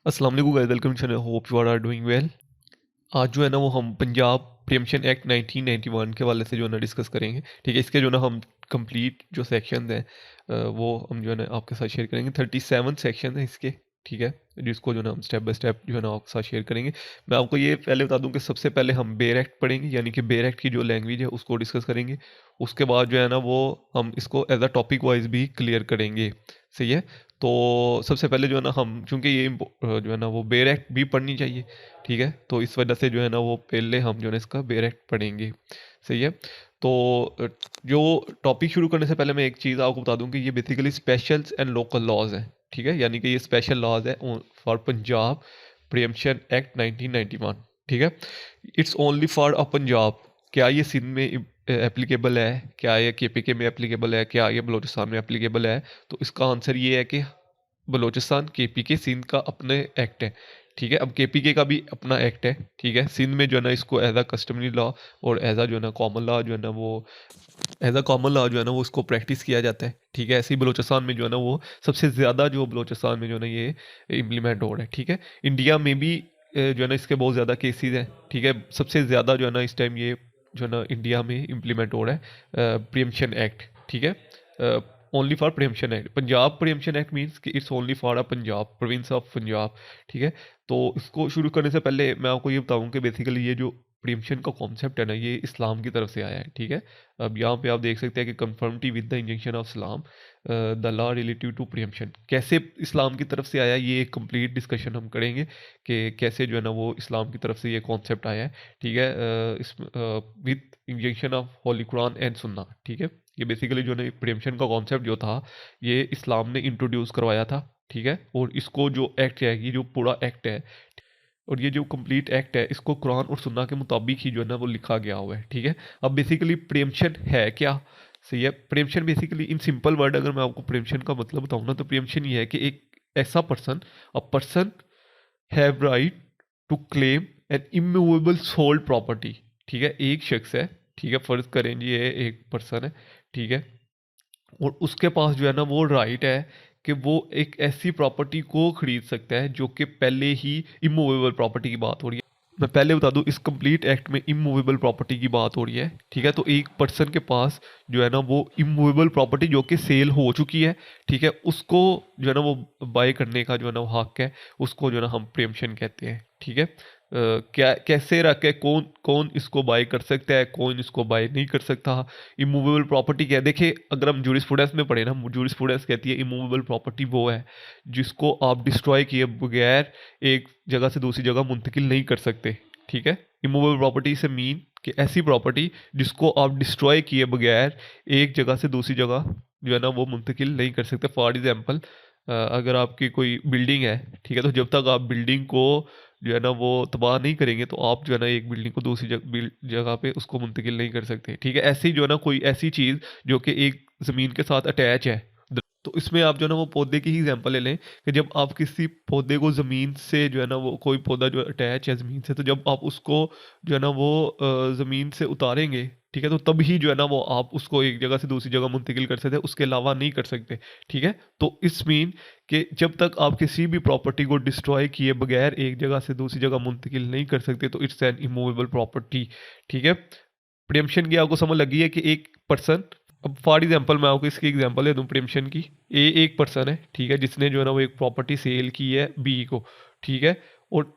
अस्सलाम वालेकुम guys, welcome channel, hope you are doing well. आज जो है ना वो हम पंजाब प्रीएम्पशन एक्ट 1991 के वाले से जो है ना डिस्कस करेंगे। ठीक है, इसके जो ना हम कंप्लीट जो सेक्शन हैं वो हम जो है ना आपके साथ शेयर करेंगे। 37 सेक्शन है इसके। ठीक है, जिसको जो ना हम स्टेप बाय स्टेप जो है ना आपके साथ शेयर करेंगे। मैं आपको ये पहले बता दूं कि सबसे पहले हम बेयर एक्ट पढ़ेंगे, यानी कि बेयर एक्ट की जो लैंग्वेज है उसको डिस्कस करेंगे। उसके बाद जो है ना वो हम इसको एज अ टॉपिक वाइज भी क्लियर करेंगे। सही है। तो सबसे पहले जो है ना हम, चूंकि ये जो है ना वो बेयर एक्ट भी पढ़नी चाहिए। ठीक है, तो इस वजह से जो है ना वो पहले हम जो है ना इसका बेयर एक्ट पढ़ेंगे। सही है। तो जो टॉपिक शुरू करने से पहले मैं एक चीज़ आपको बता दूं कि ये basically special and local laws हैं। ठीक है, यानी कि ये स्पेशल लॉज है फॉर पंजाब प्रीएम्पशन एक्ट 1991। ठीक है, it's only for a Punjab. क्या ये सिंध में एप्लीकेबल है, क्या ये केपीके में एप्लीकेबल है, क्या ये बलूचिस्तान में एप्लीकेबल है? तो इसका आंसर ये है कि बलूचिस्तान, केपीके, सिंध का अपने एक्ट है। ठीक है, अब केपीके का भी अपना एक्ट है। ठीक है, सिंध में जो है ना इसको एज अ कस्टमरी लॉ और एज अ जो है ना कॉमन लॉ जो है ना वो एज अ कॉमन लॉ जो है ना वो उसको प्रैक्टिस किया जाता है। ठीक है, ऐसे ही बलूचिस्तान में जो है ना वो सबसे ज़्यादा जो बलूचिस्तान में जो है ना ये इम्प्लीमेंट हो रहा है। ठीक है, इंडिया में भी जो है ना इसके बहुत ज़्यादा केसेस हैं। ठीक है, सबसे ज़्यादा जो है ना इस टाइम ये जो है ना इंडिया में इम्प्लीमेंट हो रहा है प्रीएम्पशन एक्ट। ठीक है, only for preemption act. Punjab preemption act means कि it's only for a Punjab, province of Punjab. ठीक है, तो इसको शुरू करने से पहले मैं आपको ये बताऊं कि बेसिकली ये जो प्रीएम्पशन का कॉन्सेप्ट है ना ये इस्लाम की तरफ से आया है। ठीक है, अब यहाँ पे आप देख सकते हैं कि conformity with the injection of Islam the law relative to preemption कैसे इस्लाम की तरफ से आया, ये एक कंप्लीट डिस्कशन हम करेंगे कि कैसे जो है ना वो इस्लाम की तरफ से ये कॉन्सेप्ट आया है। ठीक है, इस with injection of Holi Quran and सुन्ना। ठीक है, ये बेसिकली जो है प्रीएम्पशन का कॉन्सेप्ट जो था ये इस्लाम ने इंट्रोड्यूस करवाया था। ठीक है, और इसको जो एक्ट है, ये जो पूरा एक्ट है और ये जो कंप्लीट एक्ट है इसको कुरान और सुन्ना के मुताबिक ही जो है ना वो लिखा गया हुआ है। ठीक है, अब बेसिकली प्रेमशन है क्या? सही है, pre-emption basically in simple word अगर मैं आपको प्रेमशन का मतलब बताऊँ ना तो प्रेमशन ये है कि एक ऐसा person, a person have right to claim an immovable sold property. ठीक है, एक शख्स है। ठीक है, फर्ज करें जी ये एक पर्सन है। ठीक है, और उसके पास जो है ना वो राइट है कि वो एक ऐसी प्रॉपर्टी को खरीद सकता है जो कि पहले ही इमूवेबल प्रॉपर्टी की बात हो रही है। मैं पहले बता दूं इस कंप्लीट एक्ट में इमूवेबल प्रॉपर्टी की बात हो रही है। ठीक है, तो एक पर्सन के पास जो है ना वो इमूवेबल प्रॉपर्टी जो कि सेल हो चुकी है। ठीक है, उसको जो है ना वो बाय करने का जो है ना वो हक है, उसको जो है ना हम प्रीएम्पशन कहते हैं। ठीक है, क्या कैसे रख के कौन कौन इसको बाय कर सकता है, कौन इसको बाय नहीं कर सकता। इमूवेबल प्रॉपर्टी क्या है? देखिए, अगर हम जूरिस्प्रूडेंस में पढ़े ना, जूरिस्प्रूडेंस कहती है इमूवेबल प्रॉपर्टी वो है जिसको आप डिस्ट्रॉय किए बगैर एक जगह से दूसरी जगह मुंतकिल नहीं कर सकते। ठीक है, इमूवेबल प्रॉपर्टी से मीन कि ऐसी प्रॉपर्टी जिसको आप डिस्ट्रॉय किए बगैर एक जगह से दूसरी जगह जो है ना वो मुंतकिल नहीं कर सकते। फॉर एग्जाम्पल, अगर आपकी कोई बिल्डिंग है, ठीक है, तो जब तक आप बिल्डिंग को जो है ना वो तबाह नहीं करेंगे तो आप जो है ना एक बिल्डिंग को दूसरी जगह पे उसको मुंतकिल नहीं कर सकते। ठीक है, ऐसी जो है ना कोई ऐसी चीज़ जो कि एक ज़मीन के साथ अटैच है। तो इसमें आप जो है ना वो पौधे की ही एग्जांपल ले लें कि जब आप किसी पौधे को ज़मीन से जो है ना वो कोई पौधा जो अटैच है ज़मीन से, तो जब आप उसको जो है ना वो ज़मीन से उतारेंगे, ठीक है, तो तब ही जो है ना वो आप उसको एक जगह से दूसरी जगह मुंतकिल कर सकते हैं, उसके अलावा नहीं कर सकते। ठीक है, तो इस मीन कि जब तक आप किसी भी प्रॉपर्टी को डिस्ट्रॉय किए बगैर एक जगह से दूसरी जगह मुंतकिल नहीं कर सकते तो इट्स एन इमूवेबल प्रॉपर्टी। ठीक है, प्रियम्पशन की आपको समझ लगी है कि एक पर्सन, अब फॉर एग्जांपल मैं आपको इसकी एग्जांपल दे दूं प्रियम्पशन की। ए एक पर्सन है, ठीक है, जिसने जो है ना वो एक प्रॉपर्टी सेल की है बी को। ठीक है, और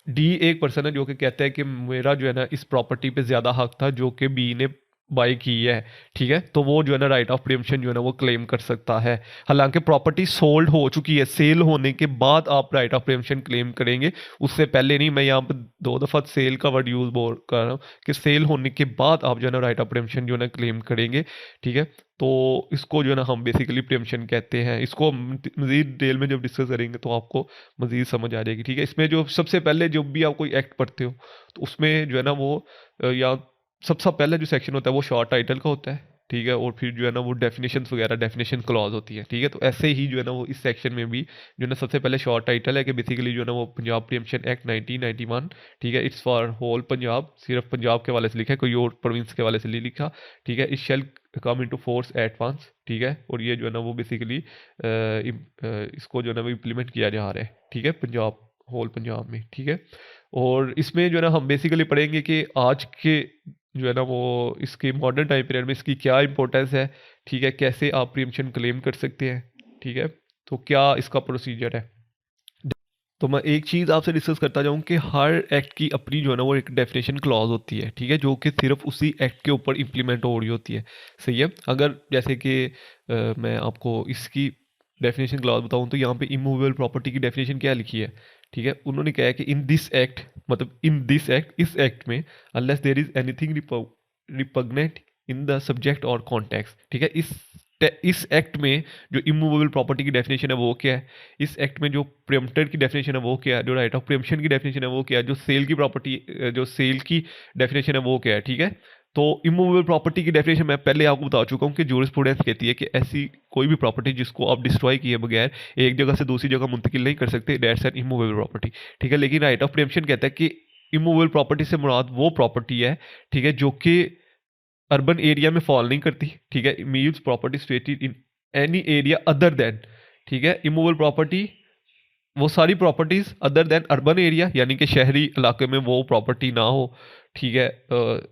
डी एक पर्सन है जो कि कहता है कि मेरा जो है ना इस प्रॉपर्टी पे ज़्यादा हक था जो कि बी ने बाई की है। ठीक है, तो वो जो है ना राइट ऑफ प्रियम्पशन जो है ना वो क्लेम कर सकता है। हालांकि प्रॉपर्टी सोल्ड हो चुकी है, सेल होने के बाद आप राइट ऑफ प्रियम्पशन क्लेम करेंगे, उससे पहले नहीं। मैं यहाँ पर दो दफ़ा सेल का वर्ड यूज बोल कर रहा हूँ कि सेल होने के बाद आप जो है ना राइट ऑफ प्रीएम्पशन जो है ना क्लेम करेंगे। ठीक है, तो इसको जो है ना हम बेसिकली प्रीएम्पशन कहते हैं। इसको हम मजीद डिटेल में जब डिस्कस करेंगे तो आपको मजीद समझ आ जाएगी। ठीक है, इसमें जो सबसे पहले जब भी आप कोई एक्ट पढ़ते हो तो उसमें जो है ना वो या सबसे पहले जो सेक्शन होता है वो शॉर्ट टाइटल का होता है। ठीक है, और फिर जो है ना वो डेफिनेशंस वगैरह डेफिनेशन क्लॉज होती है। ठीक है, तो ऐसे ही जो है ना वो इस सेक्शन में भी जो है ना सबसे पहले शॉर्ट टाइटल है कि बेसिकली जो है ना वो पंजाब प्रीएम्पशन एक्ट 1991। ठीक है, इट्स फॉर होल पंजाब, सिर्फ पंजाब के वाले से लिखा है, कोई और प्रोविंस के वाले से नहीं लिखा। ठीक है, it shall come into force at once. ठीक है, और ये जो है ना वो बेसिकली इसको जो है ना वो इम्प्लीमेंट किया जा रहा है। ठीक है, पंजाब होल पंजाब में, ठीक है। और इसमें जो है ना हम बेसिकली पढ़ेंगे कि आज के जो है ना वो इसके मॉडर्न टाइम पीरियड में इसकी क्या इंपॉर्टेंस है, ठीक है, कैसे आप प्रीएम्पशन क्लेम कर सकते हैं, ठीक है, तो क्या इसका प्रोसीजर है। तो मैं एक चीज़ आपसे डिस्कस करता जाऊँ कि हर एक्ट की अपनी जो है ना वो एक डेफिनेशन क्लॉज होती है, ठीक है, जो कि सिर्फ उसी एक्ट के ऊपर इम्प्लीमेंट हो रही होती है, सही है। अगर जैसे कि मैं आपको इसकी डेफिनेशन क्लॉज बताऊँ तो यहाँ पे इमूवेबल प्रॉपर्टी की डेफिनेशन क्या लिखी है, ठीक है, उन्होंने कहा है कि इन दिस एक्ट, मतलब इन दिस एक्ट, इस एक्ट में, unless there is anything repugnant in the subject or context, ठीक है। इस एक्ट में जो इमूवेबल प्रॉपर्टी की डेफिनेशन है वो क्या है, इस एक्ट में जो प्रेम्प्टर की डेफिनेशन है वो क्या है, जो राइट ऑफ प्रेम्पशन की डेफिनेशन है वो क्या है, जो सेल की प्रॉपर्टी, जो सेल की डेफिनेशन है वो क्या है, ठीक है। तो इमूवेबल प्रॉपर्टी की डेफिनेशन मैं पहले आपको बता चुका हूँ कि जूरिस्प्रूडेंस कहती है कि ऐसी कोई भी प्रॉपर्टी जिसको आप डिस्ट्रॉय किए बगैर एक जगह से दूसरी जगह मुंतकिल नहीं कर सकते, दैट्स एन इमूवेबल प्रॉपर्टी, ठीक है। लेकिन राइट ऑफ प्रेम्पशन कहता है कि इमूवेबल प्रॉपर्टी से मुराद वो प्रॉपर्टी है, ठीक है, जो कि अर्बन एरिया में फॉल नहीं करती, ठीक है, means property situated in any area other than, ठीक है, इमूवेबल प्रॉपर्टी वो सारी properties other than urban area, यानी कि शहरी इलाके में वो प्रॉपर्टी ना हो, ठीक है,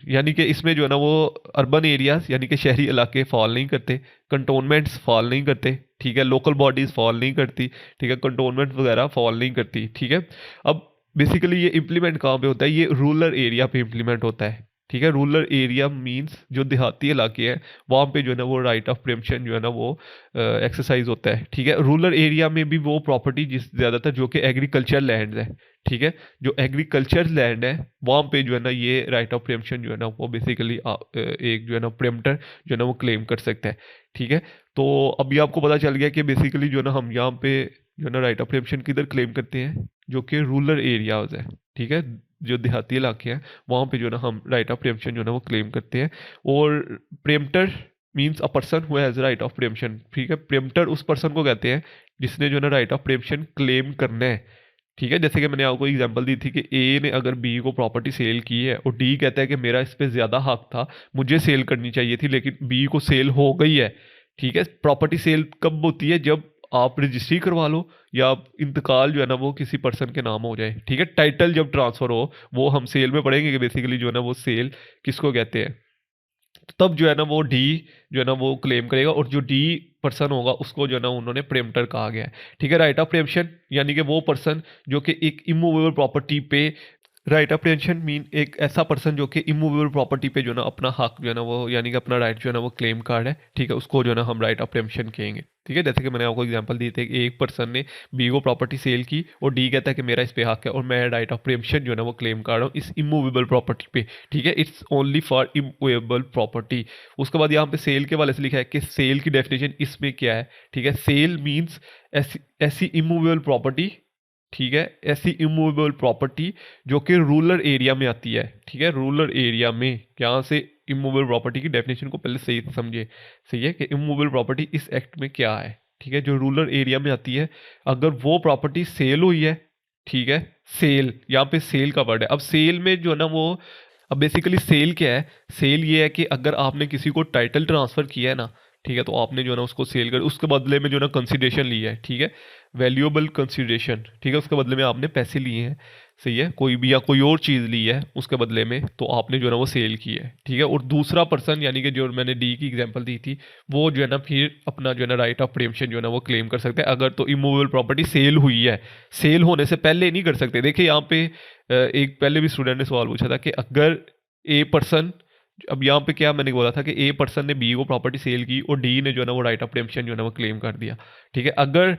यानी कि इसमें जो है ना वो अर्बन एरियाज यानी कि शहरी इलाके फॉल नहीं करते, कंटोनमेंट्स फॉल नहीं करते, ठीक है, लोकल बॉडीज फॉल नहीं करती, ठीक है, कंटोनमेंट वगैरह फॉल नहीं करती, ठीक है। अब बेसिकली ये इम्प्लीमेंट कहाँ पे होता है, ये रूरल एरिया पे इम्प्लीमेंट होता है, ठीक है। रूरल एरिया मींस जो देहाती इलाके हैं वहाँ पे जो है ना वो राइट ऑफ प्रेम्पशन जो है ना वो एक्सरसाइज होता है, ठीक है। रूरल एरिया में भी वो प्रॉपर्टी जिस ज़्यादातर जो कि एग्रीकल्चर लैंड है, ठीक है, जो एग्रीकल्चर लैंड है वहाँ पे जो है ना ये राइट ऑफ प्रेम्पशन जो है ना वो बेसिकली एक जो है ना प्रेम्प्टर जो है ना वो क्लेम कर सकता है, ठीक है। तो अभी आपको पता चल गया कि बेसिकली जो है ना हम यहाँ पे जो है ना राइट ऑफ प्रेम्पशन किधर क्लेम करते हैं, जो कि रूरल एरियाज है, ठीक है, जो देहाती इलाके हैं वहाँ पे जो है ना हम राइट ऑफ प्रेम्पशन जो है ना वो क्लेम करते हैं। और preemptor means a person who has right of preemption, ठीक है, प्रेम्प्टर उस पर्सन को कहते हैं जिसने जो है ना राइट ऑफ प्रेम्पशन क्लेम करना है, ठीक है। जैसे कि मैंने आपको एग्जांपल दी थी कि ए ने अगर बी को प्रॉपर्टी सेल की है और डी कहता है कि मेरा इस पे ज़्यादा हक था, मुझे सेल करनी चाहिए थी, लेकिन बी को सेल हो गई है, ठीक है। प्रॉपर्टी सेल कब होती है, जब आप रजिस्ट्री करवा लो या इंतकाल जो है ना वो किसी पर्सन के नाम हो जाए, ठीक है, टाइटल जब ट्रांसफ़र हो, वो हम सेल में पढ़ेंगे कि बेसिकली जो है ना वो सेल किसको कहते हैं। तब जो है ना वो डी जो है ना वो क्लेम करेगा, और जो डी पर्सन होगा उसको जो है ना उन्होंने प्रेम्प्टर कहा गया है, ठीक है। राइट ऑफ प्रेम्पशन यानी कि वो पर्सन जो कि एक इमूवेबल प्रॉपर्टी पे, राइट ऑफ प्रेम्पशन मीन एक ऐसा पर्सन जो कि इमूवेबल प्रॉपर्टी पे जो है ना अपना हक जो है ना वो यानी कि अपना राइट जो है ना वो क्लेम कार्ड है, ठीक है, उसको जो है ना हम राइट ऑफ प्रेम्पशन कहेंगे, ठीक है। जैसे कि मैंने आपको एग्जांपल दिए थे कि एक पर्सन ने बी को प्रॉपर्टी सेल की और डी कहता है कि मेरा इस पे हक है और मैं राइट ऑफ प्रेम्पशन जो है ना वो क्लेम कर रहा हूँ इस इमूवेबल प्रॉपर्टी पे, ठीक है, it's only for immovable property. उसके बाद यहाँ पे सेल के वाले से लिखा है कि सेल की डेफिनेशन इसमें क्या है, ठीक है, सेल मीन्स ऐसी ऐसी इमूवेबल प्रॉपर्टी, ठीक है, ऐसी इमूवेबल प्रॉपर्टी जो कि रूरल एरिया में आती है, ठीक है, रूरल एरिया में। यहाँ से इमूवेबल प्रॉपर्टी की डेफिनेशन को पहले सही समझे, सही है, कि इमूवेबल प्रॉपर्टी इस एक्ट में क्या है, ठीक है, जो रूरल एरिया में आती है, अगर वो प्रॉपर्टी सेल हुई है, ठीक है, सेल, यहाँ पे सेल का वर्ड है। अब सेल में जो है ना वो, अब बेसिकली सेल क्या है, सेल ये है कि अगर आपने किसी को टाइटल ट्रांसफ़र किया है ना, ठीक है, तो आपने जो है ना उसको सेल कर उसके बदले में जो है ना कंसिडरेशन लिया है, ठीक है, वैल्यूएबल कंसिडरेशन, ठीक है, उसके बदले में आपने पैसे लिए हैं, सही है, कोई भी या कोई और चीज़ ली है उसके बदले में, तो आपने जो है ना वो सेल की है, ठीक है। और दूसरा पर्सन यानी कि जो मैंने डी की एग्जांपल दी थी वो जो है ना फिर अपना जो है ना राइट ऑफ प्रेम्पशन जो है ना वो क्लेम कर सकते हैं, अगर तो इमूवेबल प्रॉपर्टी सेल हुई है, सेल होने से पहले नहीं कर सकते। देखिए यहाँ पे एक पहले भी स्टूडेंट ने सवाल पूछा था कि अगर ए पर्सन, अब यहाँ पे क्या मैंने बोला था कि ए पर्सन ने बी को प्रॉपर्टी सेल की और डी ने जो है ना वो राइट ऑफ प्रेम्पशन जो है ना वो क्लेम कर दिया, ठीक है। अगर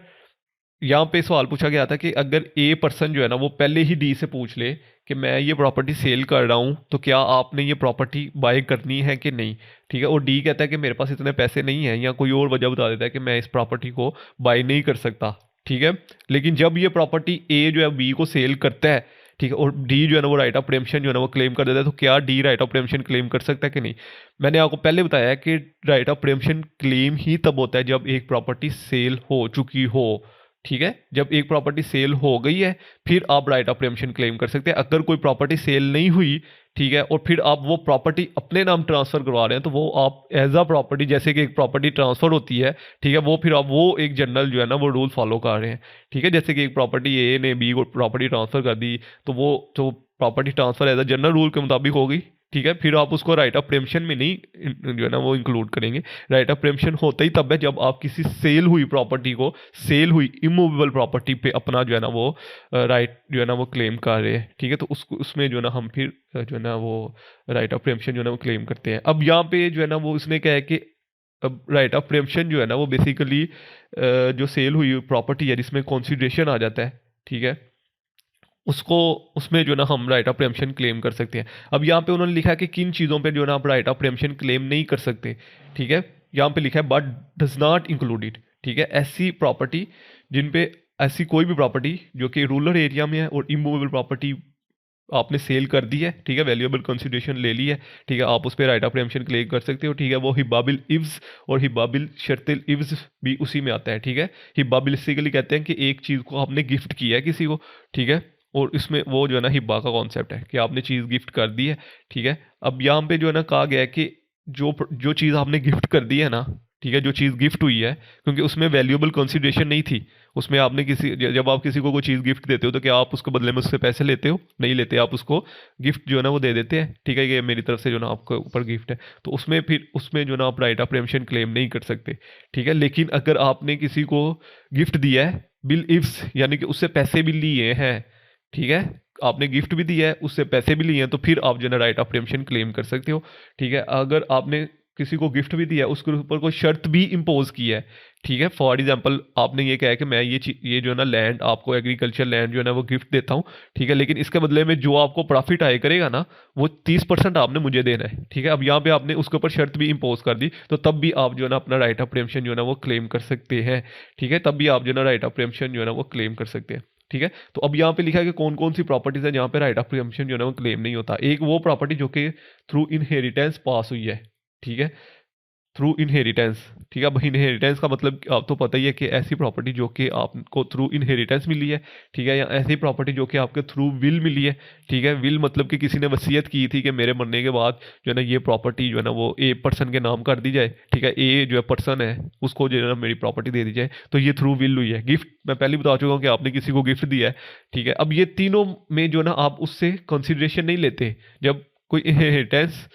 यहाँ पे सवाल पूछा गया था कि अगर ए पर्सन जो है ना वो पहले ही डी से पूछ ले कि मैं ये प्रॉपर्टी सेल कर रहा हूँ तो क्या आपने ये प्रॉपर्टी बाय करनी है कि नहीं, ठीक है, और डी कहता है कि मेरे पास इतने पैसे नहीं हैं या कोई और वजह बता देता है कि मैं इस प्रॉपर्टी को बाय नहीं कर सकता, ठीक है। लेकिन जब ये प्रॉपर्टी ए जो है बी को सेल करता है, ठीक है, और डी जो है ना वो राइट ऑफ प्रेम्पशन जो है ना वो क्लेम कर देता है, तो क्या डी राइट ऑफ प्रेम्पशन क्लेम कर सकता है कि नहीं। मैंने आपको पहले बताया कि राइट ऑफ प्रेम्पशन क्लेम ही तब होता है जब एक प्रॉपर्टी सेल हो चुकी हो, ठीक है, जब एक प्रॉपर्टी सेल हो गई है फिर आप राइट ऑफ प्रेम्पशन क्लेम कर सकते हैं। अगर कोई प्रॉपर्टी सेल नहीं हुई, ठीक है, और फिर आप वो प्रॉपर्टी अपने नाम ट्रांसफ़र करवा रहे हैं, तो वो आप एज अ प्रॉपर्टी, जैसे कि एक प्रॉपर्टी ट्रांसफ़र होती है, ठीक है, वो फिर आप वो एक जनरल जो है ना वो रूल फॉलो कर रहे हैं। ठीक है, जैसे कि एक प्रॉपर्टी ए ने बी को प्रॉपर्टी ट्रांसफ़र कर दी, तो वो तो property transfer as a general rule के मुताबिक होगी। ठीक है, फिर आप उसको राइट ऑफ प्रेम्पशन में नहीं जो है ना वो इंक्लूड करेंगे। राइट ऑफ प्रेम्पशन होता ही तब है जब आप किसी सेल हुई प्रॉपर्टी को, सेल हुई इमूवेबल प्रॉपर्टी पे अपना जो है ना वो राइट जो है ना वो क्लेम कर रहे हैं। ठीक है, तो उसको उसमें जो है ना हम फिर जो है ना वो राइट ऑफ प्रेम्पशन जो है ना वो क्लेम करते हैं। अब यहाँ पे जो है ना वो उसने कहा है कि अब राइट ऑफ प्रेम्पशन जो है ना वो बेसिकली जो सेल हुई प्रॉपर्टी है जिसमें कंसीडरेशन आ जाता है, ठीक है, उसको उसमें जो है ना हम राइट ऑफ प्रेम्पशन क्लेम कर सकते हैं। अब यहाँ पे उन्होंने लिखा है कि किन चीज़ों पे जो है ना आप राइट ऑफ प्रेम्पशन क्लेम नहीं कर सकते। ठीक है, यहाँ पे लिखा है बट डज नॉट इंक्लूडेड। ठीक है, ऐसी प्रॉपर्टी जिन पे ऐसी कोई भी प्रॉपर्टी जो कि रूरल एरिया में है और इमूवेबल प्रॉपर्टी आपने सेल कर दी है, ठीक है, वैल्यूएबल कंसिडरेशन ले ली है, ठीक है, आप उस पर राइट ऑफ प्रेम्पशन क्लेम कर सकते हो। ठीक है, वो हिबाबिल इव्स और हिबाबिल शर्तिल इव्स भी उसी में आता है। ठीक है, हिबाबिल बेसिकली कहते हैं कि एक चीज़ को आपने गिफ्ट किया है किसी को, ठीक है, और इसमें वो जो है ना हिब्बा का कॉन्सेप्ट है कि आपने चीज़ गिफ्ट कर दी है। ठीक है, अब यहाँ पे जो है ना कहा गया है कि जो जो चीज़ आपने गिफ्ट कर दी है ना, ठीक है, जो चीज़ गिफ्ट हुई है, क्योंकि उसमें वैल्यूएबल कंसिडरेशन नहीं थी, उसमें आपने किसी जब आप किसी को कोई चीज़ गिफ्ट देते हो तो क्या आप उसको बदले में उससे पैसे लेते हो? नहीं लेते, आप उसको गिफ्ट जो है ना वो दे देते हैं। ठीक है, ये मेरी तरफ से जो ना आपके ऊपर गिफ्ट है, तो उसमें फिर उसमें जो ना आप राइट ऑफ प्रेम्पशन क्लेम नहीं कर सकते। ठीक है, लेकिन अगर आपने किसी को गिफ्ट दिया है बिल इफ्स, यानी कि उससे पैसे भी लिए हैं, ठीक है, आपने गिफ्ट भी दिया है, उससे पैसे भी लिए हैं, तो फिर आप जो है ना राइट ऑफ प्रेम्पशन क्लेम कर सकते हो। ठीक है, अगर आपने किसी को गिफ्ट भी दिया है, उसके ऊपर कोई शर्त भी इम्पोज की है, ठीक है, फॉर एग्जांपल आपने ये कहा है कि मैं ये जो है ना लैंड आपको एग्रीकल्चर लैंड जो है ना वो गिफ्ट देता हूँ, ठीक है, लेकिन इसके बदले में जो आपको प्रॉफिट आए करेगा ना वो 30% आपने मुझे देना है। ठीक है, अब यहाँ पे आपने उसके ऊपर शर्त भी इम्पोज कर दी, तो तब भी आप जो है ना अपना राइट ऑफ प्रेम्पशन जो है ना वो क्लेम कर सकते हैं। ठीक है, तब भी आप जो है ना राइट ऑफ प्रेम्पशन जो है ना वो क्लेम कर सकते हैं। ठीक है, तो अब यहाँ पे लिखा है कि कौन कौन सी प्रॉपर्टीज है जहाँ पे राइट ऑफ प्रीएम्पशन जो है ना वो क्लेम नहीं होता। एक वो प्रॉपर्टी जो कि थ्रू इनहेरिटेंस पास हुई है, ठीक है, थ्रू इनहेरिटेंस। ठीक है, अब इनहेरिटेंस का मतलब आप तो पता ही है कि ऐसी प्रॉपर्टी जो कि आपको थ्रू इनहेरिटेंस मिली है, ठीक है, या ऐसी प्रॉपर्टी जो कि आपके थ्रू विल मिली है। ठीक है, विल मतलब कि किसी ने वसीयत की थी कि मेरे मरने के बाद जो है ना ये प्रॉपर्टी जो है ना वो ए पर्सन के नाम कर दी जाए। ठीक है, ए जो है पर्सन है उसको जो है ना मेरी प्रॉपर्टी दे दी जाए, तो ये थ्रू विल हुई है। गिफ्ट मैं पहले बता चुका हूँ कि आपने किसी को गिफ्ट दिया है। ठीक है, अब ये तीनों में जो है ना आप उससे कंसिडरेशन नहीं लेते। जब कोई इनहेरिटेंस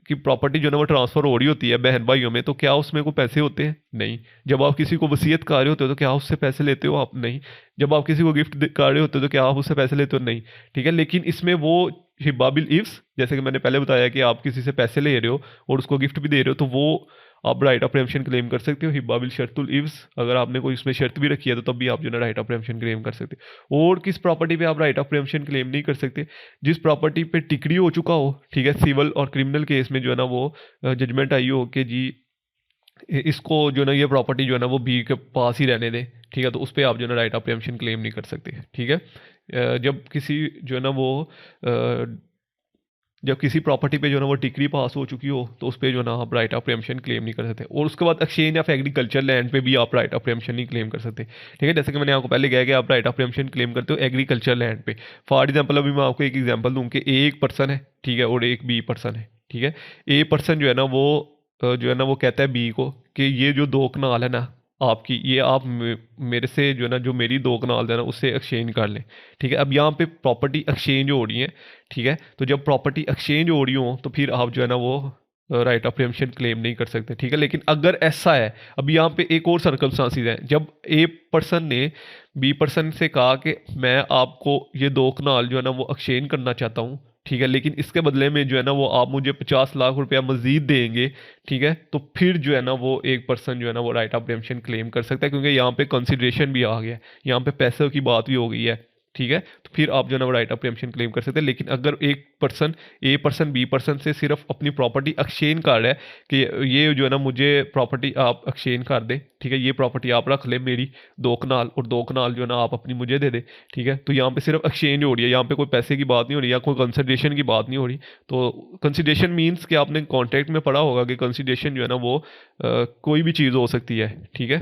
कि प्रॉपर्टी जो है ना वो ट्रांसफर हो रही होती है बहन भाइयों में, तो क्या उसमें कोई पैसे होते हैं? नहीं। जब आप किसी को वसीयत कर रहे होते हो तो क्या उससे पैसे लेते हो आप? नहीं। जब आप किसी को गिफ्ट कर रहे होते हो तो क्या आप उससे पैसे लेते हो? नहीं। ठीक है, लेकिन इसमें वो हिबाबिल इव्स, जैसे कि मैंने पहले बताया कि आप किसी से पैसे ले रहे हो और उसको गिफ्ट भी दे रहे हो, तो वो आप राइट ऑफ प्रेम्पशन क्लेम कर सकते हो। हिबाबिल शर्तुल इव्स, अगर आपने कोई इसमें शर्त भी रखी है तो तब भी आप जो है ना राइट ऑफ प्रेम्पशन क्लेम कर सकते हो। और किस प्रॉपर्टी पे आप राइट ऑफ प्रेम्पशन क्लेम नहीं कर सकते? जिस प्रॉपर्टी पे टिकरी हो चुका हो, ठीक है, सिविल और क्रिमिनल केस में जो है ना वो जजमेंट आई हो कि जी इसको जो है ना ये प्रॉपर्टी जो है ना वो बी के पास ही रहने दें, ठीक है, तो उस पर आप जो है ना राइट ऑफ प्रेम्पशन क्लेम नहीं कर सकते। ठीक है, जब किसी जो है ना वो जब किसी प्रॉपर्टी पे जो है ना वो डिग्री पास हो चुकी हो तो उस पर जो है ना आप राइट ऑफ प्रेम्पशन क्लेम नहीं कर सकते। और उसके बाद एक्सचेंज ऑफ एग्रीकल्चर लैंड पे भी आप राइट ऑफ प्रेम्पशन नहीं क्लेम कर सकते। ठीक है, जैसे कि मैंने आपको पहले कहा कि आप राइट ऑफ प्रेम्पशन क्लेम करते हो एग्रीकल्चर लैंड पे। फॉर एग्जाम्पल अभी मैं आपको एक एग्जाम्पल दूँ कि एक पर्सन है, ठीक है, और एक बी पर्सन है। ठीक है, ए पर्सन जो है ना वो जो है ना वो कहता है बी को कि ये जो 2 कनाल है ना आपकी, ये आप मेरे से जो है ना जो मेरी 2 कनाल है ना उससे एक्सचेंज कर लें। ठीक है, अब यहाँ पे प्रॉपर्टी एक्सचेंज हो रही है। ठीक है, तो जब प्रॉपर्टी एक्सचेंज हो रही हो तो फिर आप जो है ना वो राइट ऑफ प्रीएम्पशन क्लेम नहीं कर सकते। ठीक है, लेकिन अगर ऐसा है, अब यहाँ पे एक और सर्कमस्टांसिस है, जब ए पर्सन ने बी पर्सन से कहा कि मैं आपको ये 2 कनाल जो है ना वो एक्सचेंज करना चाहता हूँ, ठीक है, लेकिन इसके बदले में जो है ना वो आप मुझे 50 लाख रुपया मजीद देंगे। ठीक है, तो फिर जो है ना वो एक पर्सन जो है ना वो राइट ऑफ प्रीएम्पशन क्लेम कर सकता है, क्योंकि यहाँ पे कंसिडरेशन भी आ गया है, यहाँ पे पैसों की बात भी हो गई है। ठीक है, तो फिर आप जो है ना वो राइट ऑफ प्रीएम्पशन क्लेम कर सकते हैं। लेकिन अगर एक person A person B person से सिर्फ अपनी प्रॉपर्टी एक्सचेंज कर रहा है कि ये जो है ना मुझे प्रॉपर्टी आप एक्सचेंज कर दे, ठीक है, ये प्रॉपर्टी आप रख ले मेरी 2 कनाल, और 2 कनाल जो है ना आप अपनी मुझे दे दे। ठीक है, तो यहाँ पे सिर्फ एक्सचेंज हो रही है, यहाँ पे कोई पैसे की बात नहीं हो रही या कोई कंसिडरेशन की बात नहीं हो रही। तो कंसिडरेशन मीन्स कि आपने कॉन्ट्रैक्ट में पढ़ा होगा कि कंसिडरेशन जो है ना वो कोई भी चीज़ हो सकती है। ठीक है,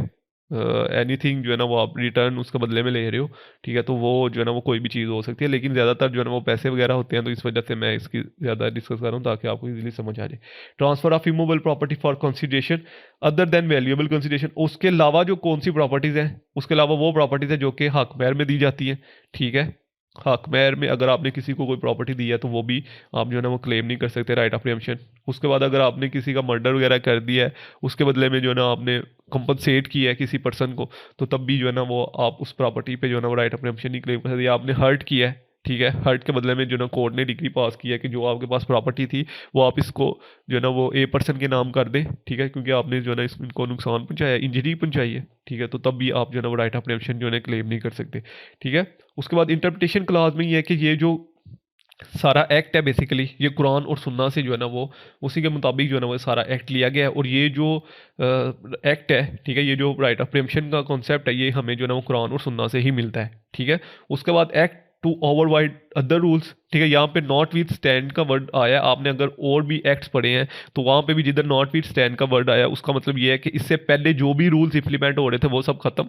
एनीथिंग जो है ना वो आप रिटर्न उसके बदले में ले रहे हो, ठीक है, तो वो जो है ना वो कोई भी चीज़ हो सकती है, लेकिन ज़्यादातर जो है ना वो पैसे वगैरह होते हैं, तो इस वजह से मैं इसकी ज़्यादा डिस्कस कर रहा हूँ ताकि आपको इजीली समझ आ जाए। Transfer of immovable property for consideration other than valuable consideration, उसके अलावा जो कौन सी प्रॉपर्टीज़ हैं, उसके अलावा वो प्रॉपर्टीज़ है जो कि हक महर में दी जाती है, ठीक है। हक महर में अगर आपने किसी को कोई प्रॉपर्टी दी है तो वो भी आप जो है ना वो क्लेम नहीं कर सकते, राइट ऑफ प्रीएम्पशन। उसके बाद अगर आपने किसी का मर्डर वगैरह कर दिया है, उसके बदले में जो है ना आपने कंपनसेट किया है किसी पर्सन को, तो तब भी जो है ना वो आप उस प्रॉपर्टी पे जो है ना वो राइट ऑफ प्रीएम्पशन नहीं क्लेम कर सकते। या आपने हर्ट किया है, ठीक है, हर्ट के बदले में जो है ना कोर्ट ने डिग्री पास किया है कि जो आपके पास प्रॉपर्टी थी वो आप इसको जो है ना वो ए पर्सन के नाम कर दें, ठीक है, क्योंकि आपने जो है ना इनको नुकसान पहुंचाया, इंजरी पहुंचाई है, ठीक है, तो तब भी आप जो है ना वो राइट ऑफ प्रीएम्पशन जो है ना क्लेम नहीं कर सकते, ठीक है। उसके बाद इंटरप्रिटेशन क्लाज में ये है कि ये जो सारा एक्ट है बेसिकली ये कुरान और सुन्ना से जो है ना वो उसी के मुताबिक जो है ना वो सारा एक्ट लिया गया है, और ये जो एक्ट है, ठीक है, ये जो राइट ऑफ प्रीएम्पशन का कॉन्सेप्ट है ये हमें जो है ना वो कुरान और सुन्ना से ही मिलता है, ठीक है। उसके बाद act to override other rules, ठीक है, यहाँ पे नॉट विथ स्टैंड का वर्ड आया, आपने अगर और भी एक्ट्स पढ़े हैं तो वहाँ पे भी जिधर नॉट विथ स्टैंड का वर्ड आया उसका मतलब ये है कि इससे पहले जो भी रूल्स इंप्लीमेंट हो रहे थे वो सब खत्म,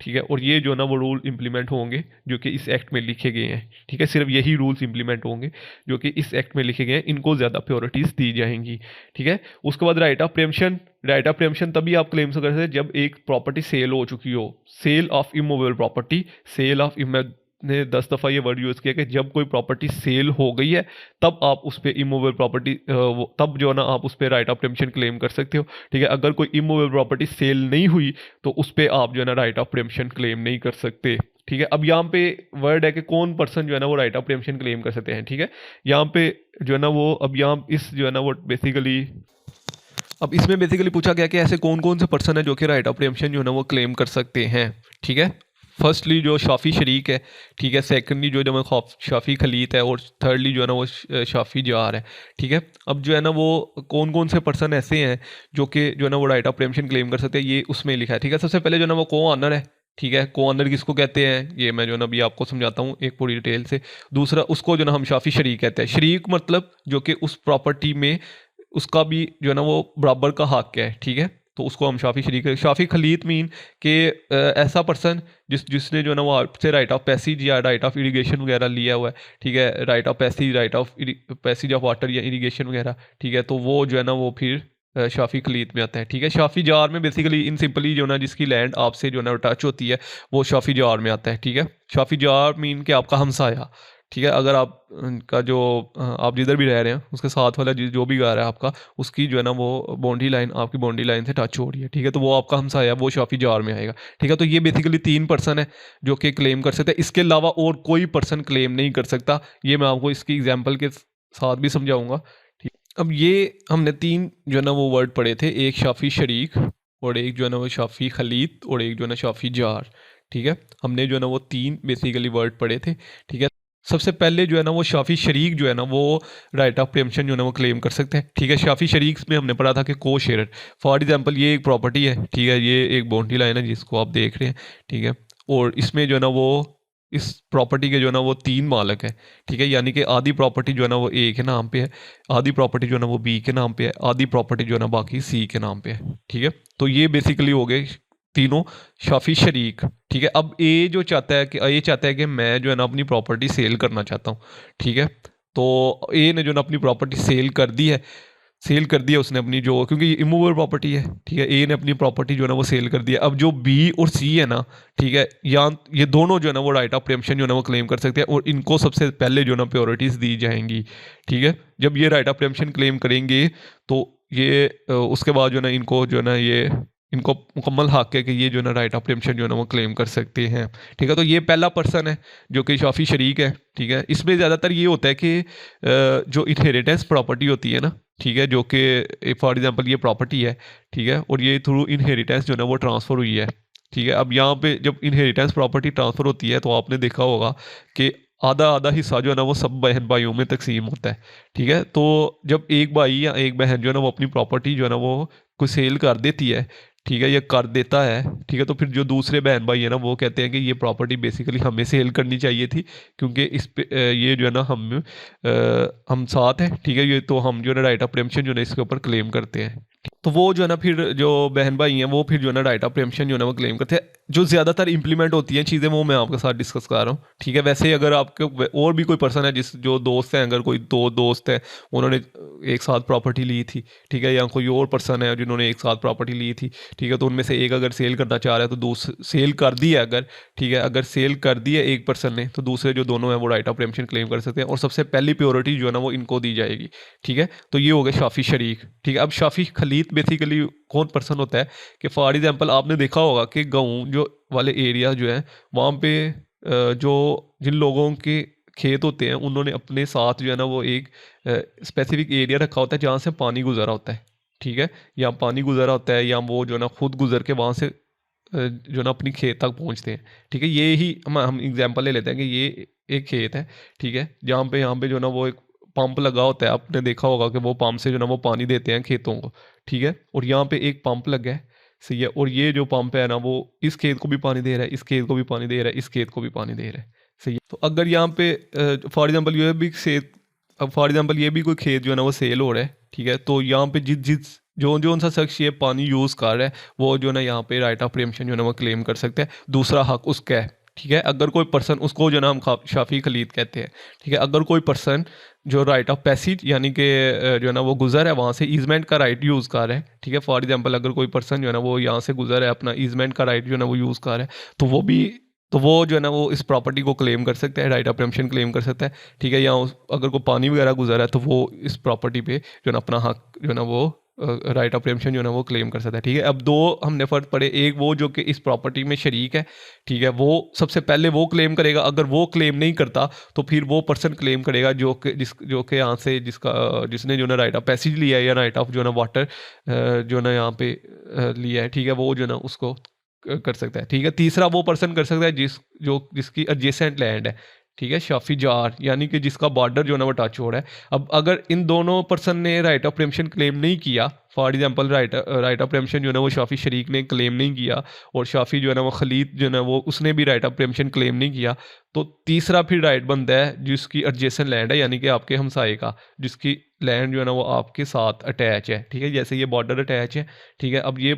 ठीक है, और ये जो ना वो रूल इंप्लीमेंट होंगे जो कि इस एक्ट में लिखे गए हैं, ठीक है, सिर्फ यही रूल्स इंप्लीमेंट होंगे जो कि इस एक्ट में लिखे गए हैं, इनको ज़्यादा प्योरिटीज दी जाएंगी, ठीक है। उसके बाद right of preemption, right of preemption तभी आप क्लेम कर सकते हैं जब एक प्रॉपर्टी सेल हो चुकी हो, sale of immovable property, sale of ने 10 दफ़ा ये वर्ड यूज़ किया कि जब कोई प्रॉपर्टी सेल हो गई है तब आप उस पर इमूवेबल प्रॉपर्टी तब जो है ना आप उस पर राइट ऑफ प्रीएम्पशन क्लेम कर सकते हो, ठीक है। अगर कोई इमूवेबल प्रॉपर्टी सेल नहीं हुई तो उस पर आप जो है ना राइट ऑफ प्रीएम्पशन क्लेम नहीं कर सकते, ठीक है। अब यहाँ पे वर्ड है कि कौन पर्सन जो है ना वो राइट ऑफ प्रीएम्पशन क्लेम कर सकते हैं, ठीक है। यहाँ पे जो है ना वो अब यहाँ इस जो है ना वो बेसिकली अब इसमें बेसिकली पूछा गया कि ऐसे कौन कौन से पर्सन है जो कि राइट ऑफ प्रीएम्पशन जो है ना वो क्लेम कर सकते हैं, ठीक है। फर्स्टली जो शाफी शरीक है, ठीक है, सेकंडली जो है ना वो शाफी खलीत है, और थर्डली जो है ना वो शाफी जार है, ठीक है। अब जो है ना वो कौन कौन से पर्सन ऐसे हैं जो कि जो है ना वो राइट ऑफ प्रीएम्पशन क्लेम कर सकते हैं, ये उसमें लिखा है, ठीक है। सबसे पहले जो है ना वो को ऑनर है, ठीक है, को ऑनर किसको कहते हैं ये मैं जो है ना अभी आपको समझाता हूँ एक पूरी डिटेल से। दूसरा उसको जो है ना हम शाफी शरीक कहते हैं, शरीक मतलब जो कि उस प्रॉपर्टी में उसका भी जो है ना वो बराबर का हक है, ठीक है, तो उसको हम शाफी शरीक, शाफी खलीत मीन कि ऐसा पर्सन जिसने जो है ना वो आपसे राइट ऑफ पैसेज या राइट ऑफ इरिगेशन वगैरह लिया हुआ है, ठीक है, right of passage, right of passage of water या इरिगेशन वगैरह, ठीक है, तो वो जो है ना वो फिर शाफी खलीत में आता है, ठीक है। शाफी जार में बेसिकली इन सिंपली जो ना जिसकी लैंड आपसे जो ना टच होती है वो शाफी जार में आता है, ठीक है। शाफी जार मीन कि आपका हमसाया, ठीक है, अगर आप उनका जो आप जिधर भी रह रहे हैं उसके साथ वाला जो भी घर है आपका, उसकी जो है ना वो बाउंड्री लाइन आपकी बाउंड्री लाइन से टच हो रही है, ठीक है, तो वो आपका हमसाया वो शाफी जार में आएगा, ठीक है। तो ये बेसिकली 3 पर्सन है जो कि क्लेम कर सकते हैं, इसके अलावा और कोई पर्सन क्लेम नहीं कर सकता, ये मैं आपको इसकी एग्जाम्पल के साथ भी समझाऊंगा, ठीक। अब ये हमने 3 जो है ना वो वर्ड पढ़े थे, एक शाफी शरीक और एक जो है ना वो शाफी खलीत और एक जो है ना शाफी जार, ठीक है। हमने जो है ना वो 3 बेसिकली वर्ड पढ़े थे, ठीक है। सबसे पहले जो है ना वो शाफी शरीक जो है ना वो राइट ऑफ प्रीएम्पशन जो है ना वो क्लेम कर सकते हैं, ठीक है। शाफी शरीक में हमने पढ़ा था कि को शेयर, फॉर एग्जांपल ये एक प्रॉपर्टी है, ठीक है, ये एक बाउंड्री लाइन है जिसको आप देख रहे हैं, ठीक है, और इसमें जो है ना वो इस प्रॉपर्टी के जो है ना वो 3 मालिक है, ठीक है, यानी कि आधी प्रॉपर्टी जो है ना वो ए के नाम पे है, आधी प्रॉपर्टी जो है ना वो बी के नाम पे है, आधी प्रॉपर्टी जो है ना बाकी सी के नाम पे है, ठीक है। तो ये बेसिकली हो गए तीनों शाफी शरीक, ठीक है। अब ए जो चाहता है कि ये चाहता है कि मैं जो है ना अपनी प्रॉपर्टी सेल करना चाहता हूँ, ठीक है, तो ए ने जो है ना अपनी प्रॉपर्टी सेल कर दी है, सेल कर दिया उसने अपनी जो, क्योंकि ये इमूवेबल प्रॉपर्टी है, ठीक है, ए ने अपनी प्रॉपर्टी जो है ना वो सेल कर दिया। अब जो बी और सी है ना, ठीक है, यहाँ ये दोनों जो है ना वो राइट ऑफ प्रीएम्पशन जो है ना वो क्लेम कर सकते हैं, और इनको सबसे पहले जो है ना प्योरिटीज दी जाएंगी, ठीक है। जब ये राइट ऑफ प्रीएम्पशन क्लेम करेंगे तो ये उसके बाद जो है ना इनको जो है ना ये इनको मुकम्मल हक है कि ये जो है ना राइट ऑफ प्रीएम्पशन जो है ना वो क्लेम कर सकते हैं, ठीक है। तो ये पहला पर्सन है जो कि शाफी शरीक है, ठीक है। इसमें ज़्यादातर ये होता है कि जो इनहेरिटेंस प्रॉपर्टी होती है ना, ठीक है, जो कि फॉर एग्जांपल ये प्रॉपर्टी है, ठीक है, और ये थ्रू इनहेरिटेंस जो है ना वो ट्रांसफ़र हुई है, ठीक है। अब यहाँ पे जब इनहेरिटेंस प्रॉपर्टी ट्रांसफ़र होती है तो आपने देखा होगा कि आधा आधा हिस्सा जो है ना वो सब बहन भाइयों में तकसीम होता है, ठीक है। तो जब एक भाई या एक बहन जो है ना वो अपनी प्रॉपर्टी जो है ना वो कोई सेल कर देती है, ठीक है, ये कर देता है, ठीक है, तो फिर जो दूसरे बहन भाई है ना वो कहते हैं कि ये प्रॉपर्टी बेसिकली हमें सेल करनी चाहिए थी, क्योंकि इस पे ये जो है ना हम साथ हैं, ठीक है, ये तो हम जो है ना राइट ऑफ प्रीएम्पशन जो है ना इसके ऊपर क्लेम करते हैं। तो वो जो है ना फिर जो बहन भाई हैं वो फिर जो है ना राइट ऑफ प्रीएम्पशन जो है ना वो क्लेम करते हैं। जो ज़्यादातर इंप्लीमेंट होती हैं चीज़ें वो मैं आपके साथ डिस्कस कर रहा हूँ, ठीक है। वैसे अगर आपके और भी कोई पर्सन है जिस जो दोस्त हैं, अगर कोई दो दोस्त हैं उन्होंने एक साथ प्रॉपर्टी ली थी, ठीक है, या कोई और पर्सन है जिन्होंने एक साथ प्रॉपर्टी ली थी, ठीक है, तो उनमें से एक अगर सेल करना चाह रहा है तो दूसरे सेल कर दी है अगर, ठीक है, अगर सेल कर दी है एक पर्सन ने तो दूसरे जो दोनों हैं वो राइट ऑफ प्रीएम्पशन क्लेम कर सकते हैं, और सबसे पहली प्योरिटी जो है ना वो इनको दी जाएगी, ठीक है। तो ये हो गया शाफी शरीक, ठीक है। अब शाफी खलीत बेसिकली कौन पर्सन होता है कि फॉर एग्जांपल आपने देखा होगा कि गाँव जो वाले एरिया जो है वहाँ पे जो जिन लोगों के खेत होते हैं उन्होंने अपने साथ जो है ना वो एक स्पेसिफिक एरिया रखा होता है जहाँ से पानी गुजरा होता है, ठीक है, या पानी गुजरा होता है या वो जो है ना खुद गुजर के वहाँ से जो ना अपनी खेत तक पहुँचते हैं, ठीक है। ये ही हम एग्जांपल ले लेते हैं कि ये एक खेत है, ठीक है, जहाँ पे यहाँ पे जो ना वो एक पंप लगा होता है, आपने देखा होगा कि वो पंप से जो ना वो पानी देते हैं खेतों को, ठीक है, और यहाँ पे एक पंप लगा है, सही है, और ये जो पंप है ना वो इस खेत को भी पानी दे रहा है, इस खेत को भी पानी दे रहा है, इस खेत को भी पानी दे रहा है, सही है। तो अगर यहाँ पे फॉर एग्जांपल ये भी खेत, अब फॉर एग्जांपल ये भी कोई खेत जो है ना वो सेल हो रहा है, ठीक है, तो यहाँ पे जिस जिस जो जो सा शख्स ये पानी यूज़ कर रहा है वो जो ना यहाँ पे राइट ऑफ प्रीएम्पशन जो है ना वो क्लेम कर सकते हैं, दूसरा हक उसका है, ठीक है। अगर कोई पर्सन, उसको जो ना हम शाफी खलीद कहते हैं, ठीक है, अगर कोई पर्सन जो राइट ऑफ पैसेज यानी कि जो है ना वो गुजर है वहाँ से ईजमेंट का राइट यूज़ कर रहा है, ठीक है, फॉर एग्जांपल अगर कोई पर्सन जो है ना वो यहाँ से गुजर है अपना ईजमेंट का राइट जो है ना वो यूज़ कर रहा है, तो वो भी, तो वो जो है ना वो इस प्रॉपर्टी को क्लेम कर सकता है, राइट ऑफ प्रीएम्पशन क्लेम कर सकता है, ठीक है। या अगर कोई पानी वगैरह गुजरा है तो वो इस प्रॉपर्टी पे जो है ना अपना हक जो है ना वो राइट ऑफ प्रीएम्पशन जो है ना वो क्लेम कर सकता है, ठीक है। अब दो हमने फ़र्क पड़े, एक वो जो कि इस प्रॉपर्टी में शरीक है, ठीक है, वो सबसे पहले वो क्लेम करेगा, अगर वो क्लेम नहीं करता तो फिर वो पर्सन क्लेम करेगा जो कि जो कि यहाँ से जिसने जो ना राइट ऑफ पैसेज लिया है या राइट ऑफ जो ना वाटर जो ना यहाँ पे लिया है, ठीक है, वो जो ना उसको कर सकता है, ठीक है। तीसरा वो पर्सन कर सकता है जिसकी एडजेसेंट लैंड है, ठीक है, शाफी जार यानी कि जिसका बॉर्डर जो है ना वो टच हो रहा है। अब अगर इन दोनों पर्सन ने राइट ऑफ प्रीएम्पशन क्लेम नहीं किया, for example right of preemption जो है ना वो शाफी शरीक ने क्लेम नहीं किया और शाफी जो है ना वो खलीद जो है ना वो उसने भी राइट ऑफ प्रीएम्पशन क्लेम नहीं किया, तो तीसरा फिर राइट बनता है जिसकी एडजेसेंट लैंड है यानी कि आपके हमसाए का, जिसकी लैंड जो है ना वो आपके साथ अटैच है, ठीक है, जैसे ये बॉर्डर अटैच है, ठीक है। अब ये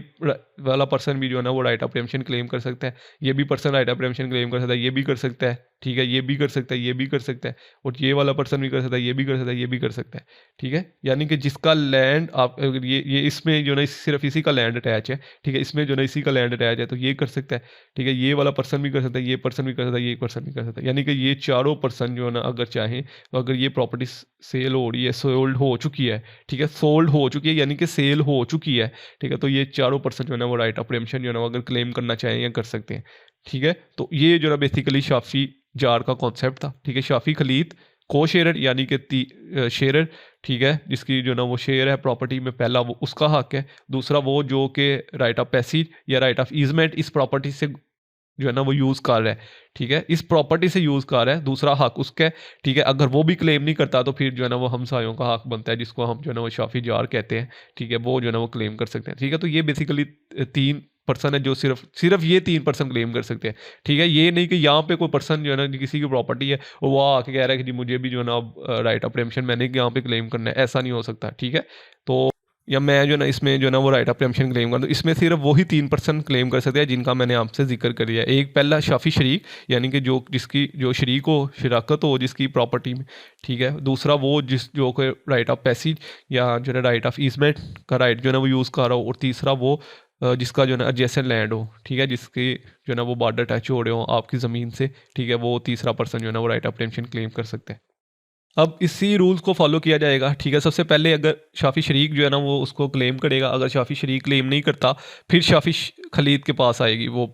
वाला पर्सन भी जो है ना वो राइट ऑफ प्रीएम्पशन क्लेम कर सकता है, ये भी person right of preemption claim कर सकता है, ये भी कर सकता है, ठीक है, ये भी कर सकता है, ये भी कर सकता है, और ये वाला पर्सन भी कर सकता है, ये भी कर सकता है, ये भी कर सकता है, ठीक है। यानी कि जिसका लैंड आप अगर ये इसमें जो ना सिर्फ इसी का लैंड अटैच है, ठीक है, इसमें जो ना इसी का लैंड अटैच है तो ये कर सकता है, ठीक है, ये वाला पर्सन भी कर सकता है, ये पर्सन भी कर सकता है, ये पर्सन भी कर सकता है, यानी कि ये चारों पर्सन जो है ना अगर चाहें तो अगर ये प्रॉपर्टी सेल हो रही है, सोल्ड हो चुकी है, ठीक है, सोल्ड हो चुकी है यानी कि सेल हो चुकी है, ठीक है, तो ये चारों पर्सन जो है ना वो राइट ऑफ प्रीएम्पशन जो है ना अगर क्लेम करना चाहें या कर सकते हैं, ठीक है। तो ये जो है बेसिकली शाफी जार का कॉन्सेप्ट था, ठीक है। शाफी खलीद को शेयर यानी कि शेयर, ठीक है, जिसकी जो ना वो शेयर है प्रॉपर्टी में, पहला वो उसका हक है, दूसरा वो जो कि राइट ऑफ पैसेज या राइट ऑफ ईजमेंट इस प्रॉपर्टी से जो है ना वो यूज़ कर रहा है, ठीक है, इस प्रॉपर्टी से यूज़ कर रहा है, दूसरा हक उसका है, ठीक है। अगर वो भी क्लेम नहीं करता तो फिर जो है ना वो हमसायों का हक बनता है जिसको हम जो है ना वो शाफी जार कहते हैं, ठीक है, वो जो है ना वो क्लेम कर सकते हैं, ठीक है। तो ये बेसिकली तीन पर्सन है जो सिर्फ ये तीन पर्सन क्लेम कर सकते हैं, ठीक है। ये नहीं कि यहाँ पे कोई पर्सन जो है ना किसी की प्रॉपर्टी है और वो आके कह रहा है कि जी मुझे भी जो है ना राइट ऑफ प्रीएम्पशन मैंने यहाँ पे क्लेम करना है, ऐसा नहीं हो सकता, ठीक है। तो या मैं जो ना इसमें जो ना वो राइट ऑफ प्रीएम्पशन क्लेम कर दूँ, इसमें सिर्फ वही तीन पर्सन क्लेम कर सकते हैं जिनका मैंने आपसे जिक्र कर दिया। एक पहला शाफी शरीक यानी कि जिसकी जो शरीक हो, शराकत हो जिसकी प्रॉपर्टी में, ठीक है। दूसरा वो जो कोई राइट ऑफ पैसेज या जो है राइट ऑफ ईजमेंट का राइट जो है ना वो यूज़ कर रहा हो, और तीसरा वो जिसका जो है ना एडजेसेंट लैंड हो, ठीक है, जिसकी जो है ना वो बॉर्डर टच हो रहे हो आपकी ज़मीन से, ठीक है, वो तीसरा पर्सन जो है ना वो राइट ऑफ प्रीएम्पशन क्लेम कर सकते हैं। अब इसी रूल्स को फॉलो किया जाएगा, ठीक है। सबसे पहले अगर शाफी शरीक जो है ना वो उसको क्लेम करेगा, अगर शाफी शरीक क्लेम नहीं करता फिर शाफी खलीद के पास आएगी वो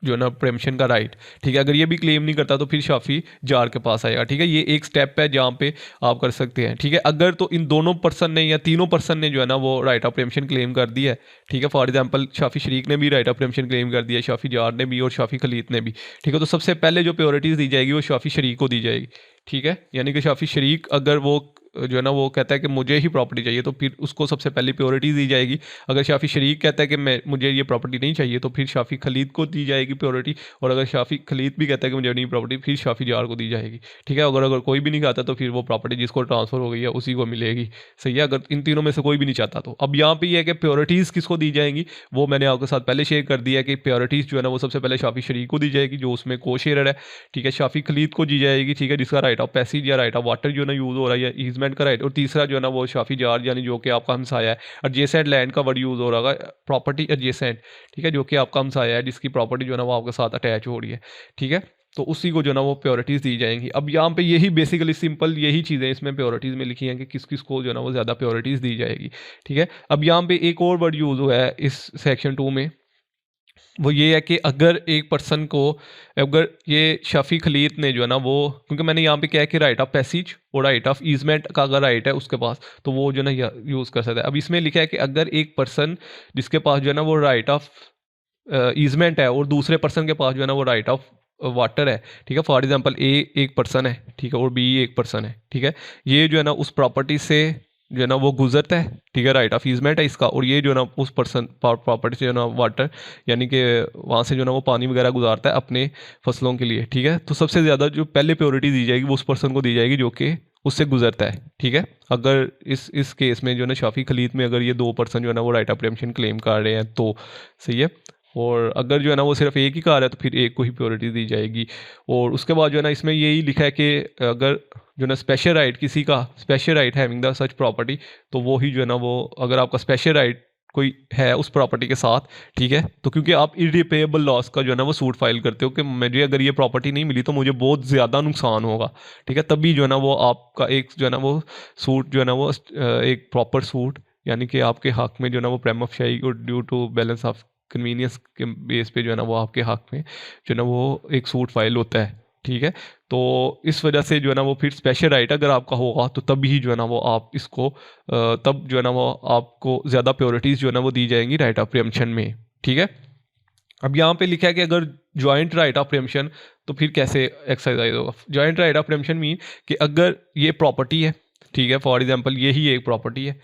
जो है ना प्रीएम्पशन का राइट, ठीक है। अगर ये भी क्लेम नहीं करता तो फिर शाफी जार के पास आएगा, ठीक है। ये एक स्टेप है जहाँ पे आप कर सकते हैं, ठीक है। अगर तो इन दोनों पर्सन ने या तीनों पर्सन ने जो है ना वो राइट ऑफ प्रीएम्पशन क्लेम कर दिया है, ठीक है, फॉर एग्जांपल शाफी शरीक ने भी राइट ऑफ प्रीएम्पशन क्लेम कर दिया, शाफी जार ने भी और शाफी खलीद ने भी, ठीक है। तो सबसे पहले जो प्योरिटीज़ दी जाएगी वो शाफी शरीक को दी जाएगी, ठीक है। यानी कि शाफी शरीक अगर वो जो है ना वो कहता है कि मुझे ही प्रॉपर्टी चाहिए, तो फिर उसको सबसे पहले प्योरिटी दी जाएगी। अगर शाफी शरीक कहता है कि मुझे ये प्रॉपर्टी नहीं चाहिए, तो फिर शाफी खलीद को दी जाएगी प्योरिटी। और अगर शाफी खलीद भी कहता है कि मुझे नहीं प्रॉपर्टी, फिर शाफी जार को दी जाएगी। ठीक है, अगर अगर कोई भी नहीं कहता तो फिर वो प्रॉपर्टी जिसको ट्रांसफर हो गई है उसी को मिलेगी। सही है, अगर इन तीनों में से कोई भी नहीं चाहता तो। अब यहाँ पे ये है कि प्योरिटीज़ किसको दी जाएंगी, वो मैंने आपके साथ पहले शेयर कर दिया कि प्योरिटीज़ जो है ना वो सबसे पहले शाफी शरीक को दी जाएगी जो उसमें को शेयर है। ठीक है, शाफी खलीद को दी जाएगी, ठीक है, जिसका राइट ऑफ पैसेज या राइट ऑफ वाटर जो है ना यूज़ हो रहा है या ईजमेंट का राइट। और तीसरा जो है ना वो शाफी जार यानी जो कि आपका हमसाया है। एडजेसेंट लैंड का वर्ड यूज़ हो रहा है, प्रॉपर्टी एडजेसेंट, ठीक है, जो कि आपका हमसाया है जिसकी प्रॉपर्टी जो है ना वो आपके साथ अटैच हो रही है। ठीक है, तो उसी को जो ना वो प्योरिटीज़ दी जाएंगी। अब यहाँ पे यही बेसिकली सिंपल यही चीज़ें इसमें प्योरिटीज़ में लिखी हैं कि किस किस को जो ना वो ज़्यादा प्योरिटीज़ दी जाएगी। ठीक है, अब यहाँ पे एक और वर्ड यूज़ हुआ है इस सेक्शन 2 में, वो ये है कि अगर एक पर्सन को, अगर ये शाफी खलीद ने जो है ना वो, क्योंकि मैंने यहाँ पे क्या है कि राइट ऑफ पैसेज और राइट ऑफ ईजमेंट का अगर राइट है उसके पास तो वो जो ना यूज़ कर सकता है। अब इसमें लिखा है कि अगर एक पर्सन जिसके पास जो है ना वो राइट ऑफ ईजमेंट है और दूसरे पर्सन के पास जो है ना वो राइट ऑफ वाटर है, ठीक है, फॉर एग्जांपल ए एक पर्सन है, ठीक है, और बी एक पर्सन है, ठीक है, ये जो है ना उस प्रॉपर्टी से जो है ना वो गुजरता है, ठीक है, राइट ऑफ ईजमेंट है इसका, और ये जो है ना उस पर्सन प्रॉपर्टी से जो है ना वाटर यानी कि वहाँ से जो है ना वो पानी वगैरह गुजारता है अपने फसलों के लिए। ठीक है, तो सबसे ज़्यादा जो पहले प्योरिटी दी जाएगी वो उस पर्सन को दी जाएगी जो कि उससे गुजरता है। ठीक है, अगर इस केस में जो है ना शाफी खलीद में अगर ये दो पर्सन जो है ना वो राइट ऑफ प्रीएम्पशन क्लेम कर रहे हैं तो सही है। और अगर जो है ना वो सिर्फ एक ही कार है तो फिर एक को ही प्योरिटी दी जाएगी। और उसके बाद जो है ना इसमें यही लिखा है कि अगर जो ना स्पेशल राइट किसी का special right having the such property, तो वो ही जो है ना वो, अगर आपका स्पेशल राइट कोई है उस प्रॉपर्टी के साथ, ठीक है, तो क्योंकि आप इरिपेबल लॉस का जो है ना वो सूट फाइल करते हो कि मुझे अगर ये प्रॉपर्टी नहीं मिली तो मुझे बहुत ज़्यादा नुकसान होगा, ठीक है, तभी जो है ना वो आपका एक जो है ना वो सूट जो है ना वो एक प्रॉपर सूट यानी कि आपके हक में जो है ना वो प्राइम ऑफ शाही और due to balance of convenience के बेस पे जो है ना वो आपके हक में जो है ना वो एक सूट फाइल होता है। ठीक है, तो इस वजह से जो है ना वो फिर स्पेशल राइट अगर आपका होगा तो तभी जो है ना वो आप इसको तब जो है ना वो आपको ज़्यादा प्योरिटीज़ जो है ना वो दी जाएंगी राइट ऑफ प्रीएम्पशन में। ठीक है, अब यहाँ पे लिखा है कि अगर जॉइंट राइट ऑफ प्रीएम्पशन तो फिर कैसे एक्सरसाइज होगा। Joint right of preemption mean कि अगर ये प्रॉपर्टी है, ठीक है, फॉर एग्जांपल ये ही एक प्रॉपर्टी है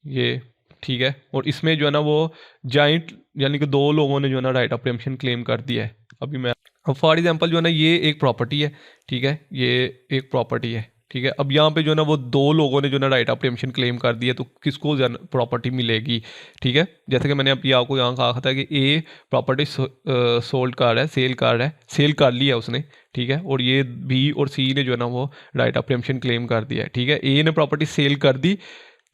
ये, ठीक है, और इसमें जो है ना वो जॉइंट यानी कि दो लोगों ने जो है ना राइट ऑफ प्रीएम्पशन क्लेम कर दिया है। अभी मैं अब फॉर एग्जांपल जो है ना ये एक प्रॉपर्टी है, ठीक है, ये एक प्रॉपर्टी है, ठीक है, अब यहाँ पे जो है ना वो दो लोगों ने जो है ना राइट ऑफ प्रीएम्पशन क्लेम कर दिया तो किसको प्रॉपर्टी मिलेगी। ठीक है, जैसे कि मैंने अभी आपको यहाँ कहा था कि ए प्रॉपर्टी सोल्ड कर रहा है, सेल कर लिया उसने, ठीक है, और ये बी और सी ने जो है ना वो राइट ऑफ प्रीएम्पशन क्लेम कर दिया है। ठीक है, ए ने प्रॉपर्टी सेल कर दी,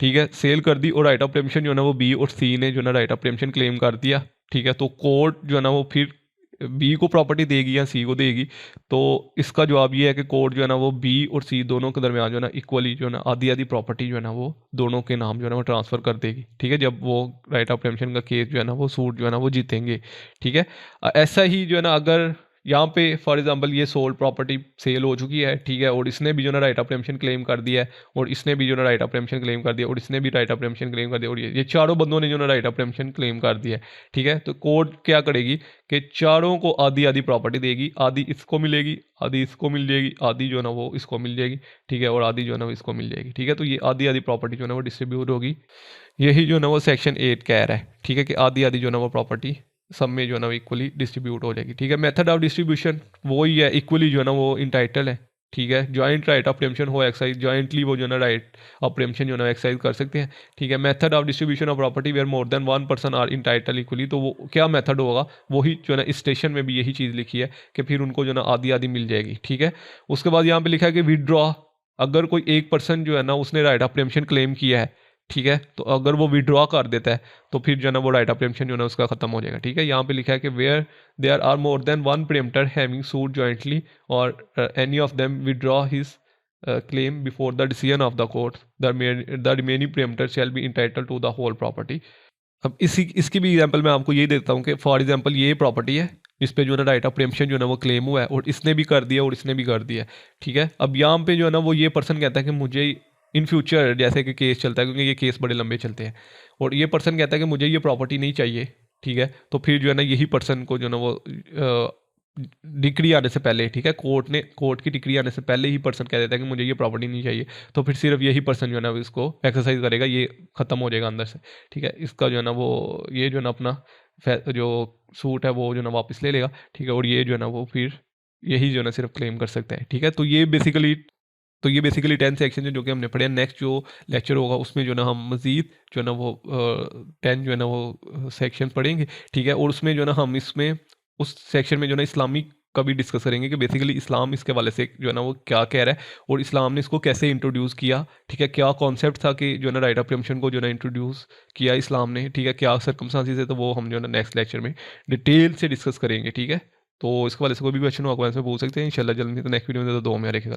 ठीक है, सेल कर दी, और राइट ऑफ प्रीएम्पशन जो है ना वो बी और सी ने जो है ना राइट ऑफ प्रीएम्पशन क्लेम कर दिया। ठीक है, तो कोर्ट जो है ना वो फिर बी को प्रॉपर्टी देगी या सी को देगी। तो इसका जवाब ये है कि कोर्ट जो है ना वो बी और सी दोनों के दरमियान जो है ना इक्वली जो है ना आधी आधी प्रॉपर्टी जो है ना वो दोनों के नाम जो है ना वो ट्रांसफ़र कर देगी। ठीक है, जब वो राइट ऑफ प्रीएम्पशन का केस जो है ना वो सूट जो है ना वो जीतेंगे। ठीक है, ऐसा ही जो है ना अगर यहाँ पे फॉर एग्जांपल ये सोल्ड प्रॉपर्टी सेल हो चुकी है, ठीक है, और इसने भी जो ना राइट ऑफ प्रीएम्पशन क्लेम कर दिया है, और इसने भी जो ना राइट ऑफ प्रीएम्पशन क्लेम कर दिया, और इसने भी राइट ऑफ प्रीएम्पशन क्लेम कर दिया, और ये चारों बंदों ने जो ना राइट ऑफ प्रीएम्पशन क्लेम कर दिया है। ठीक है, तो कोर्ट क्या करेगी कि चारों को आधी आधी प्रॉपर्टी देगी, आधी इसको मिलेगी, आधी इसको मिल जाएगी, आधी जो है ना वो इसको मिल जाएगी, ठीक है, और आधी जो है ना वो इसको मिल जाएगी। ठीक है, तो ये आधी आधी प्रॉपर्टी जो है ना वो डिस्ट्रीब्यूट होगी। यही जो है ना वो सेक्शन 8 कह रहा है। ठीक है, कि आधी आधी जो है ना वो प्रॉपर्टी सब में जो है ना वो इक्वली डिस्ट्रीब्यूट हो जाएगी। ठीक है, मेथड ऑफ डिस्ट्रीब्यूशन वो ही है, इक्वली जो है ना वो इंटाइटल है। ठीक है, जॉइंट राइट ऑफ प्रीएम्पशन हो एक्सरसाइज जॉइंटली वो जो है ना राइट ऑफ प्रीएम्पशन जो है ना एक्सरसाइज कर सकते हैं। ठीक है, method of distribution of property where more than one person are entitle equally, तो वो क्या मेथड होगा वही जो है ना इस स्टेशन में भी यही चीज़ लिखी है कि फिर उनको जो है ना आधी आधी मिल जाएगी। ठीक है, उसके बाद यहाँ पे लिखा है कि विदड्रॉ, अगर कोई एक पर्सन जो है ना उसने राइट ऑफ प्रीएम्पशन क्लेम किया है, ठीक है, तो अगर वो विड्रॉ कर देता है तो फिर जो है ना वो राइट ऑफ प्रीएम्पशन जो है ना उसका खत्म हो जाएगा। ठीक है, यहाँ पे लिखा है कि where there are more than one preemptor having suit jointly और any of them withdraw his claim before the decision of the court, the remaining preemptor shall be entitled to the whole property. अब इसकी भी example मैं आपको यही देता हूँ कि फॉर एग्जांपल ये प्रॉपर्टी है जिस पे जो है ना राइट ऑफ प्रीएम्पशन जो है ना वो क्लेम हुआ है, और इसने भी कर दिया और इसने भी कर दिया। ठीक है, अब यहाँ पे जो है ना वो ये पर्सन कहता है कि मुझे इन फ्यूचर जैसे कि केस चलता है, क्योंकि ये केस बड़े लंबे चलते हैं, और ये पर्सन कहता है कि मुझे ये प्रॉपर्टी नहीं चाहिए। ठीक है, तो फिर जो है ना यही पर्सन को जो है ना वो डिक्री आने से पहले, ठीक है, कोर्ट की डिक्री आने से पहले ही पर्सन कह देता है कि मुझे ये प्रॉपर्टी नहीं चाहिए, तो फिर सिर्फ यही पर्सन जो है ना वो इसको एक्सरसाइज करेगा, ये खत्म हो जाएगा अंदर से, ठीक है। इसका जो है ना वो ये जो है ना अपना जो सूट है वो जो है ना वापस ले लेगा, ठीक है। और ये जो है ना वो फिर यही जो है ना सिर्फ क्लेम कर सकता है, ठीक है। तो ये बेसिकली 10 सेक्शन है जो कि हमने पढ़े। नेक्स्ट जो लेक्चर होगा उसमें जो है ना हम मज़ीद जो है ना वो 10 जो है ना वो सेक्शन पढ़ेंगे, ठीक है। और उसमें जो है ना हम इसमें उस सेक्शन में जो है ना इस्लामिक का भी डिस्कस करेंगे कि बेसिकली इस्लाम इसके वाले से जो है ना वो क्या कह रहा है और इस्लाम ने इसको कैसे इंट्रोड्यूस किया, ठीक है। क्या कॉन्सेप्ट था कि जो है ना राइट ऑफ प्रियम्पशन को जो है ना इंट्रोड्यूस किया इस्लाम ने, ठीक है। क्या सर्कमस्टांसिस है, तो वो हम जो है ना नेक्स्ट लेक्चर में डिटेल से डिस्कस करेंगे, ठीक है। तो इसके वाले से कोई भी क्वेश्चन हो आप कमेंट्स में पूछ सकते हैं। इंशाल्लाह जल्दी, तो नेक्स्ट वीडियो में तो दो में रखेगा।